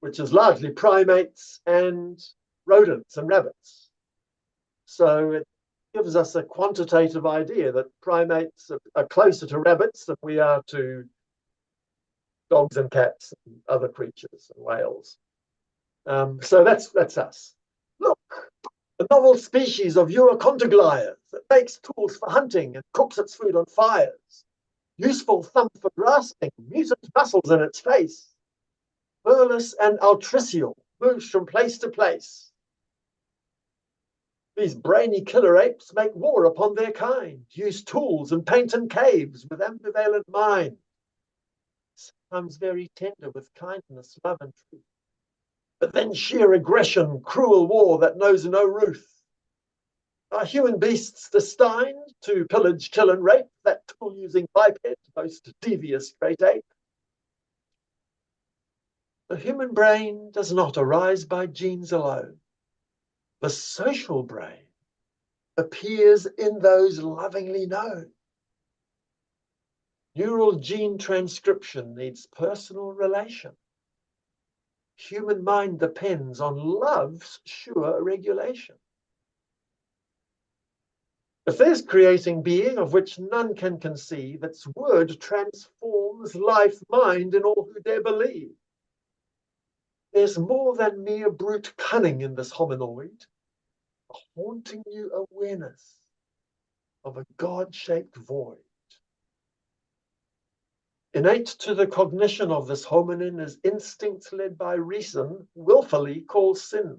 which is largely primates and rodents and rabbits. So it gives us a quantitative idea that primates are closer to rabbits than we are to dogs and cats and other creatures and whales. So that's us. Look, a novel species of euarchontoglias that makes tools for hunting and cooks its food on fires. Useful thumb for grasping, mutant muscles in its face. Burless and altricial, moves from place to place. These brainy killer apes make war upon their kind, use tools and paint in caves with ambivalent mind. Sometimes very tender with kindness, love, and truth. But then sheer aggression, cruel war that knows no ruth. Are human beasts destined to pillage, kill, and rape that tool-using biped, most devious great ape? The human brain does not arise by genes alone. The social brain appears in those lovingly known. Neural gene transcription needs personal relation. Human mind depends on love's sure regulation. If there's creating being of which none can conceive, its word transforms life, mind, in all who dare believe. There's more than mere brute cunning in this hominoid, a haunting new awareness of a God-shaped void. Innate to the cognition of this hominin is instinct led by reason, willfully called sin.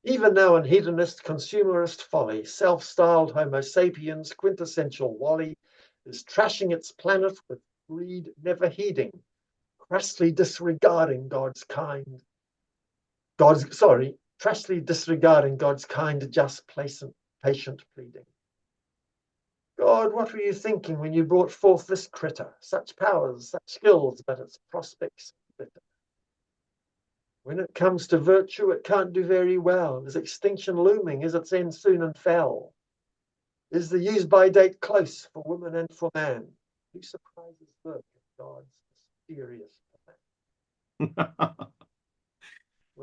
Even now in hedonist consumerist folly, self-styled Homo sapiens, quintessential Wally, is trashing its planet with greed never heeding, crassly disregarding God's kind. Trashly disregarding God's kind, just, patient pleading. God, what were you thinking when you brought forth this critter? Such powers, such skills, but its prospects bitter. When it comes to virtue, it can't do very well. Is extinction looming? Is its end soon and fell? Is the use-by date close for woman and for man? Who surprises lurk in God's mysterious plan?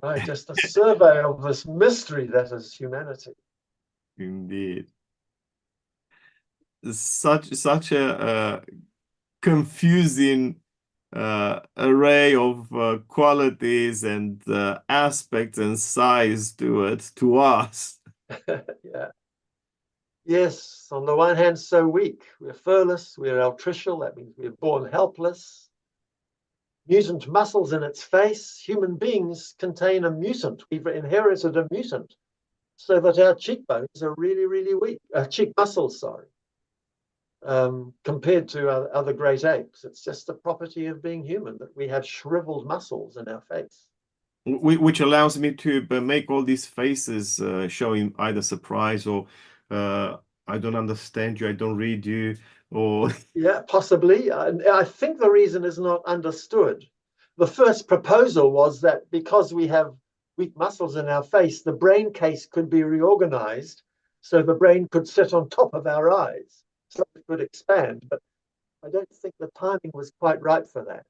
Right, just a survey of this mystery that is humanity. Indeed. Such a confusing array of qualities and aspects and size to it, to us. Yeah. Yes, on the one hand, so weak. We're furless, we're altricial, that means we're born helpless. Mutant muscles in its face. Human beings contain a mutant. We've inherited a mutant, so that our cheekbones are really, really weak. Cheek muscles, sorry. Compared to other great apes. It's just a property of being human that we have shriveled muscles in our face. Which allows me to make all these faces showing either surprise or I don't understand you, I don't read you, or... Yeah, possibly. I think the reason is not understood. The first proposal was that because we have weak muscles in our face, the brain case could be reorganized so the brain could sit on top of our eyes. So it could expand, but I don't think the timing was quite right for that.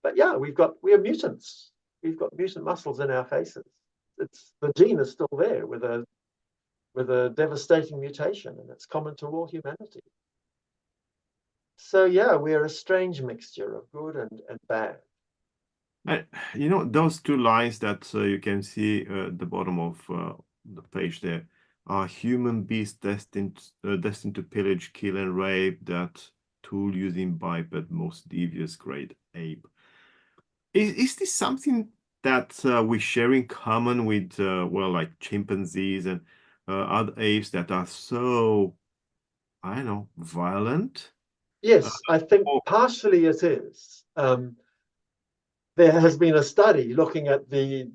But yeah, we are mutants. We've got mutant muscles in our faces. the gene is still there with a devastating mutation, and it's common to all humanity. So yeah, we are a strange mixture of good and bad. You know, those two lines that you can see at the bottom of the page there are human beasts destined to pillage, kill, and rape, that tool using biped, most devious great ape. Is this something that we share in common with, well, like chimpanzees and other apes that are so, I don't know, violent? Yes, I think Or, partially it is. There has been a study looking at the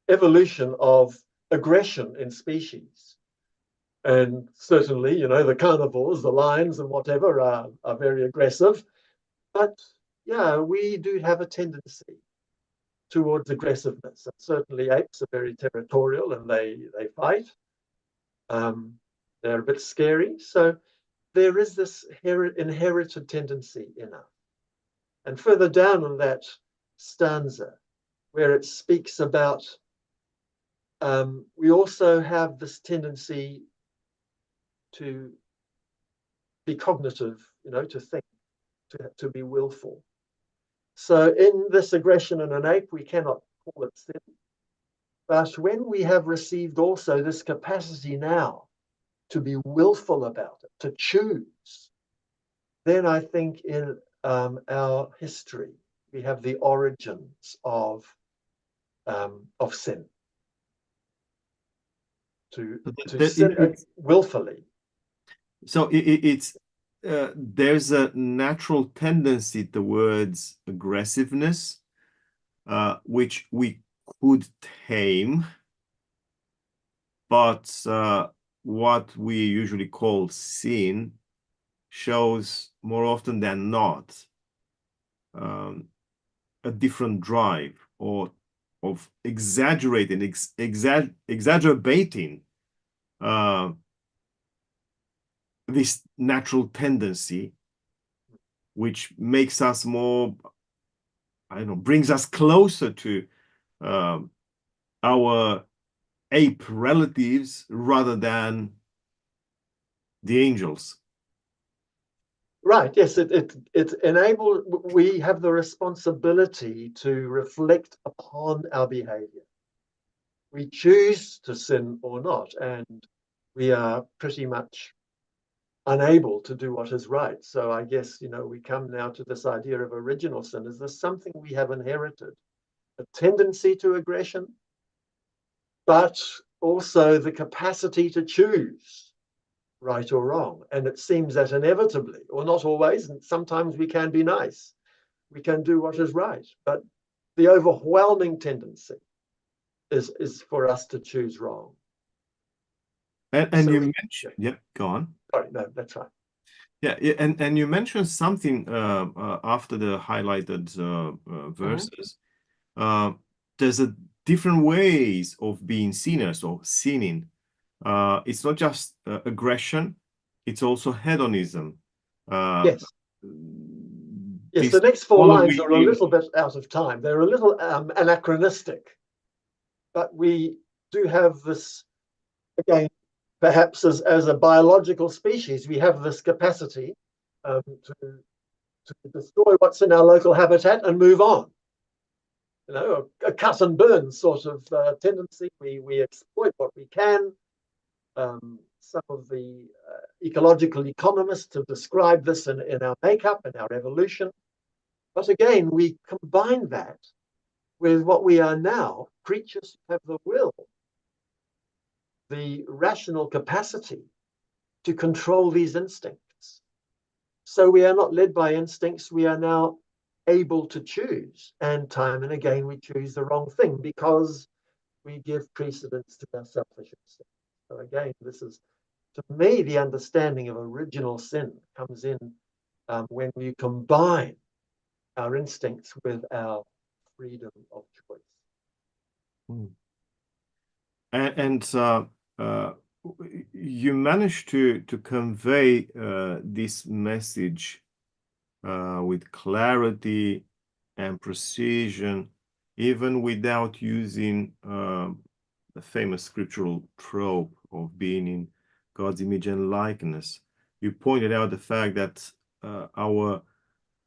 evolution of aggression in species. And certainly, you know, the carnivores, the lions and whatever are very aggressive. But yeah, we do have a tendency towards aggressiveness. And certainly apes are very territorial and they fight. They're a bit scary. So there is this inherited tendency in us. And further down in that stanza, where it speaks about, we also have this tendency to be cognitive, you know, to think, to be willful. So in this aggression in an ape, we cannot call it sin. But when we have received also this capacity now to be willful about it, to choose, then I think in our history, we have the origins of sin. To sin willfully. So it's there's a natural tendency towards aggressiveness, which we could tame, but what we usually call sin shows more often than not a different drive, or of exaggerating, exacerbating this natural tendency, which makes us more, I don't know, brings us closer to our ape relatives rather than the angels. Right, yes, it enables, we have the responsibility to reflect upon our behavior. We choose to sin or not, and we are pretty much unable to do what is right. So I guess, you know, we come now to this idea of original sin. Is this something we have inherited? A tendency to aggression, but also the capacity to choose right or wrong. And it seems that inevitably, or not always, and sometimes we can be nice, we can do what is right, but the overwhelming tendency is for us to choose wrong. And so you mentioned, yeah, go on. Sorry, no, that's right. Yeah, and you mentioned something after the highlighted verses. There's a different ways of being sinners or sinning. It's not just aggression; it's also hedonism. Yes. Yes, the next four lines are a little bit out of time. They're a little anachronistic, but we do have this, again, perhaps as a biological species, we have this capacity to destroy what's in our local habitat and move on. You know, a cut and burn sort of tendency. We exploit what we can. Some of the ecological economists have described this in our makeup and our evolution. But again, we combine that with what we are now, creatures who have the will, the rational capacity to control these instincts. So we are not led by instincts, we are now able to choose. And time and again, we choose the wrong thing because we give precedence to our selfish instincts. So again, this is, to me, the understanding of original sin comes in when we combine our instincts with our freedom of choice. And you managed to convey this message with clarity and precision even without using the famous scriptural trope of being in God's image and likeness. You pointed out the fact that our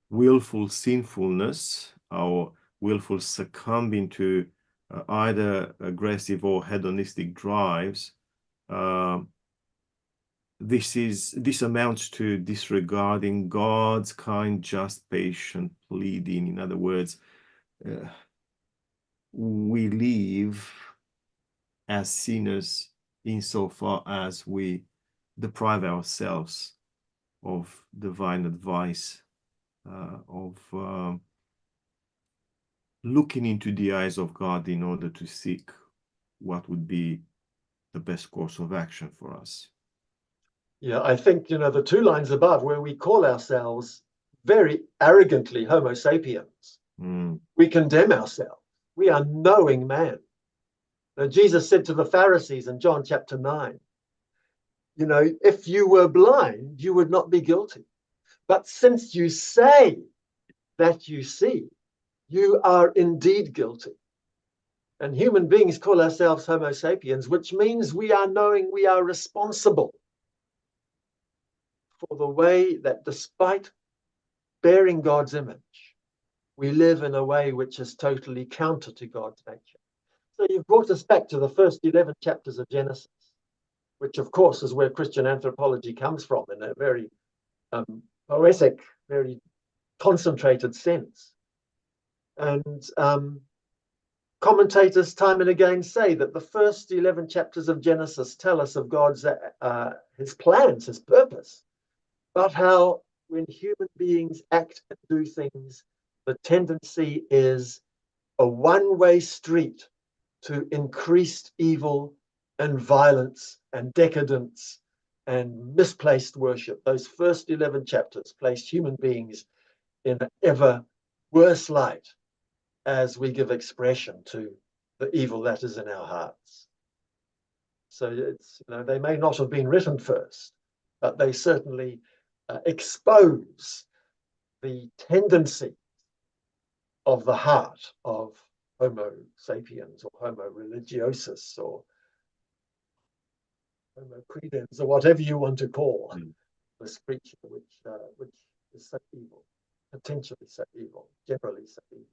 willful sinfulness, our willful succumbing to either aggressive or hedonistic drives, this amounts to disregarding God's kind, just, patient pleading. In other words, we live as sinners insofar as we deprive ourselves of divine advice, of looking into the eyes of God in order to seek what would be the best course of action for us. Yeah, I think, the 2 lines above, where we call ourselves very arrogantly Homo sapiens, we condemn ourselves. We are knowing man. Now, Jesus said to the Pharisees in John chapter 9, if you were blind, you would not be guilty. But since you say that you see, you are indeed guilty. And human beings call ourselves Homo sapiens, which means we are knowing we are responsible for the way that, despite bearing God's image, we live in a way which is totally counter to God's nature. So you've brought us back to the first 11 chapters of Genesis, which, of course, is where Christian anthropology comes from in a very poetic, very concentrated sense. And commentators time and again say that the first 11 chapters of Genesis tell us of God's his plans, his purpose, but how when human beings act and do things, the tendency is a one-way street to increased evil and violence and decadence and misplaced worship. Those first 11 chapters place human beings in an ever worse light as we give expression to the evil that is in our hearts. So it's, they may not have been written first, but they certainly expose the tendency of the heart of Homo sapiens or Homo religiosus or Homo credens or whatever you want to call this creature which is so evil, potentially so evil, generally so evil.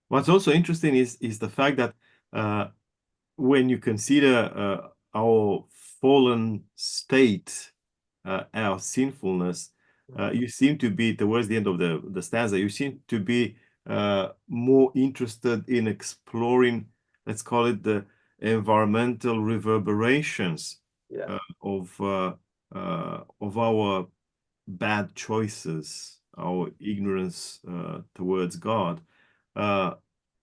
What's also interesting is the fact that when you consider our fallen state, our sinfulness, you seem to be, towards the end of the stanza, you seem to be more interested in exploring, let's call it, the environmental reverberations of our bad choices, our ignorance towards God.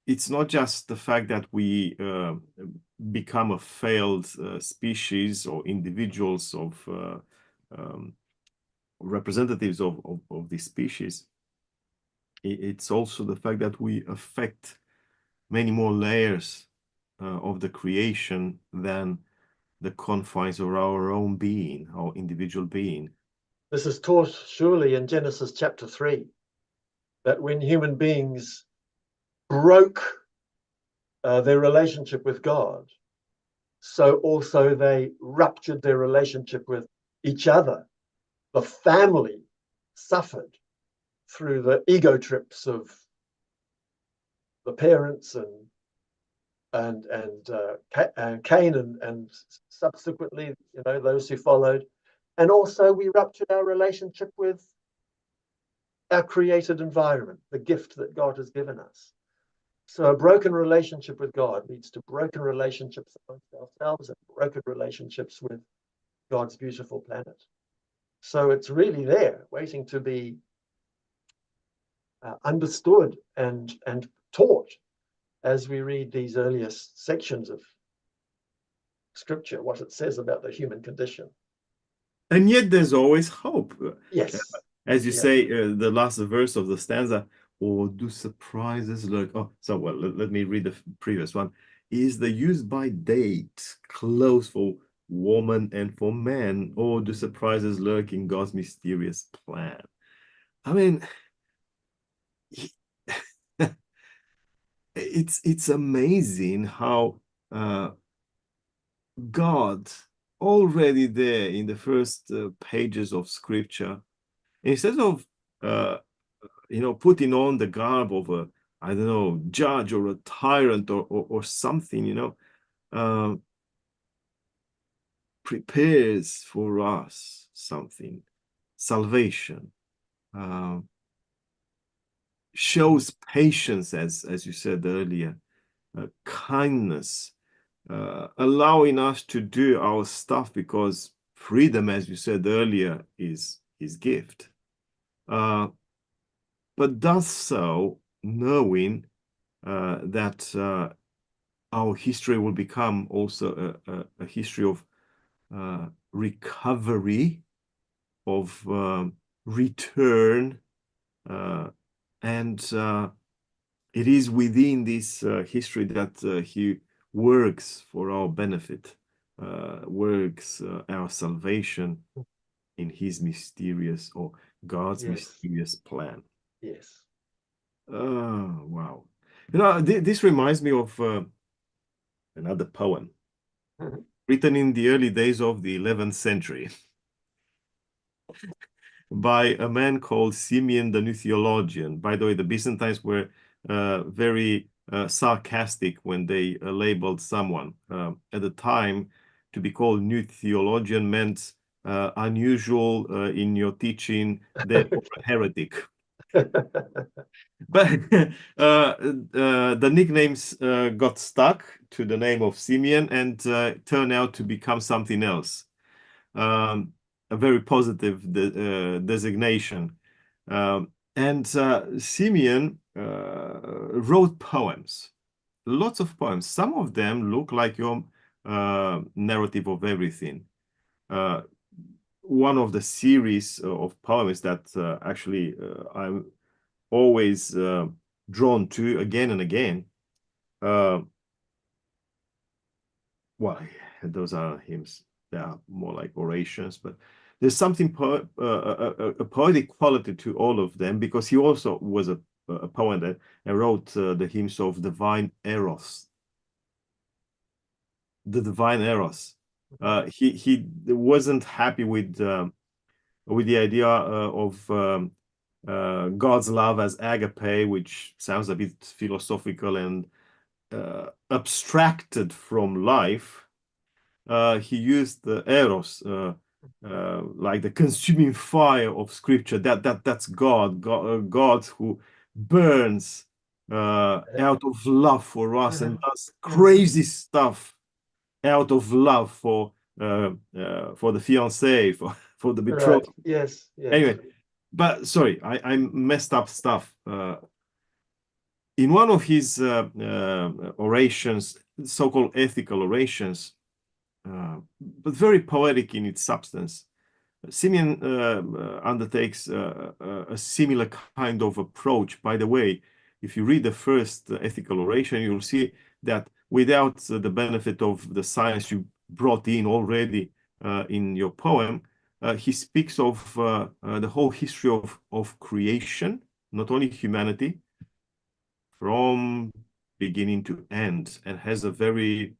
It's not just the fact that we become a failed species or individuals of representatives of this species. It's also the fact that we affect many more layers of the creation than the confines of our own being, our individual being. This is taught surely in Genesis chapter 3, that when human beings broke their relationship with God, so also they ruptured their relationship with each other. The family suffered through the ego trips of the parents and Cain and subsequently, those who followed. And also we ruptured our relationship with our created environment, the gift that God has given us. So a broken relationship with God leads to broken relationships amongst ourselves and broken relationships with God's beautiful planet. So it's really there, waiting to be understood and taught as we read these earliest sections of Scripture, what it says about the human condition. And yet there's always hope. Yes. As you say, the last verse of the stanza, or do surprises lurk? Oh, so well, let me read the previous one. Is the use by date close for woman and for man, or do surprises lurk in God's mysterious plan? I mean, it's amazing how God already there in the first pages of Scripture, instead of putting on the garb of a, I don't know, judge or a tyrant or something, prepares for us something, salvation, shows patience, as you said earlier, kindness, allowing us to do our stuff, because freedom, as you said earlier, is his gift. But does so knowing that our history will become also a history of recovery, of return, and it is within this history that he works for our benefit, works our salvation in his mysterious, or God's mysterious plan. Yes. Oh, wow. This reminds me of another poem written in the early days of the 11th century by a man called Simeon the New Theologian. By the way, the Byzantines were very sarcastic when they labeled someone. At the time, to be called New Theologian meant unusual in your teaching, therefore a heretic. But the nicknames got stuck to the name of Simeon and turned out to become something else. A very positive designation. And Simeon wrote poems, lots of poems. Some of them look like your narrative of everything. One of the series of poems that actually I'm always drawn to again and again. Well, those are hymns. They are more like orations, but there's something a poetic quality to all of them, because he also was a poet that wrote the hymns of divine eros. The divine eros. He wasn't happy with the idea of God's love as agape, which sounds a bit philosophical and abstracted from life. He used the eros, like the consuming fire of Scripture. That's God who burns out of love for us and does crazy stuff out of love for the fiancé, for the betrothed. Right. Yes. Anyway, but sorry, I messed up stuff. In one of his orations, so-called ethical orations, but very poetic in its substance, Simeon undertakes a similar kind of approach. By the way, if you read the first ethical oration, you'll see that without the benefit of the science you brought in already in your poem, he speaks of the whole history of creation, not only humanity, from beginning to end, and has a very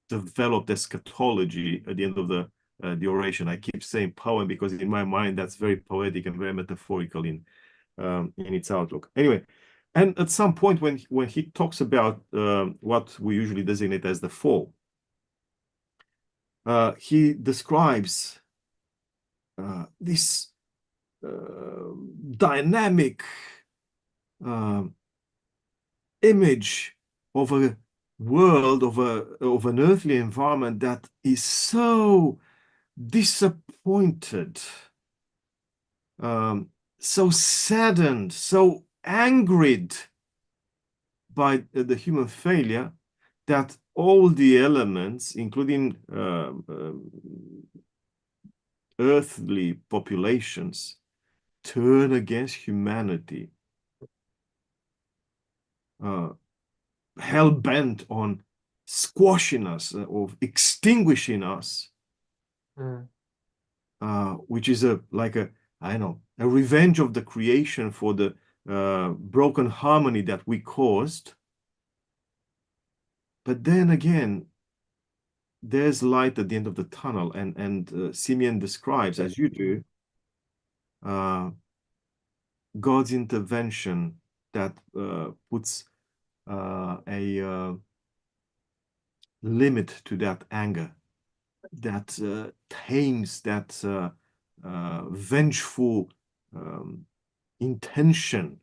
developed eschatology at the end of the oration. I keep saying poem because in my mind that's very poetic and very metaphorical in its outlook. Anyway, and at some point when he talks about what we usually designate as the fall, he describes this dynamic image of a world, of an earthly environment that is so disappointed, so saddened, so angered by the human failure, that all the elements, including earthly populations, turn against humanity, hell-bent on squashing us, of extinguishing us, which is I don't know, a revenge of the creation for the broken harmony that we caused. But then again, there's light at the end of the tunnel, and Simeon describes, as you do, God's intervention that puts a limit to that anger, that tames that vengeful intention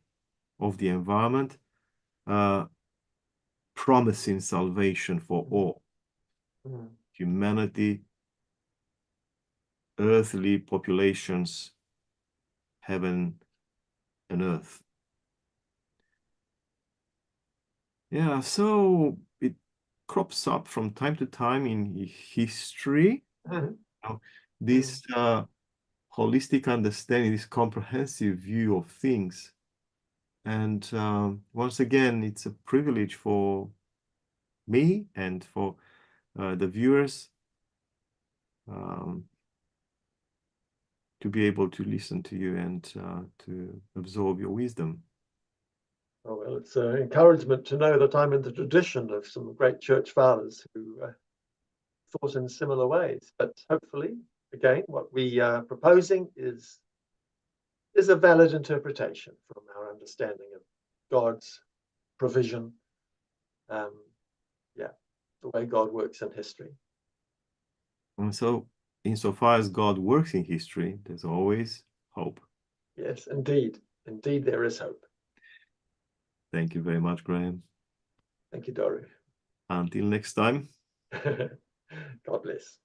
of the environment, promising salvation for all. Humanity, earthly populations, heaven and earth. Yeah, so it crops up from time to time in history. This holistic understanding, this comprehensive view of things. And once again, it's a privilege for me and for the viewers to be able to listen to you and to absorb your wisdom. Oh, well, it's an encouragement to know that I'm in the tradition of some great church fathers who thought in similar ways. But hopefully, again, what we are proposing is a valid interpretation from our understanding of God's provision. The way God works in history. And so, insofar as God works in history, there's always hope. Yes, indeed. Indeed, there is hope. Thank you very much, Graeme. Thank you, Doru. Until next time. God bless.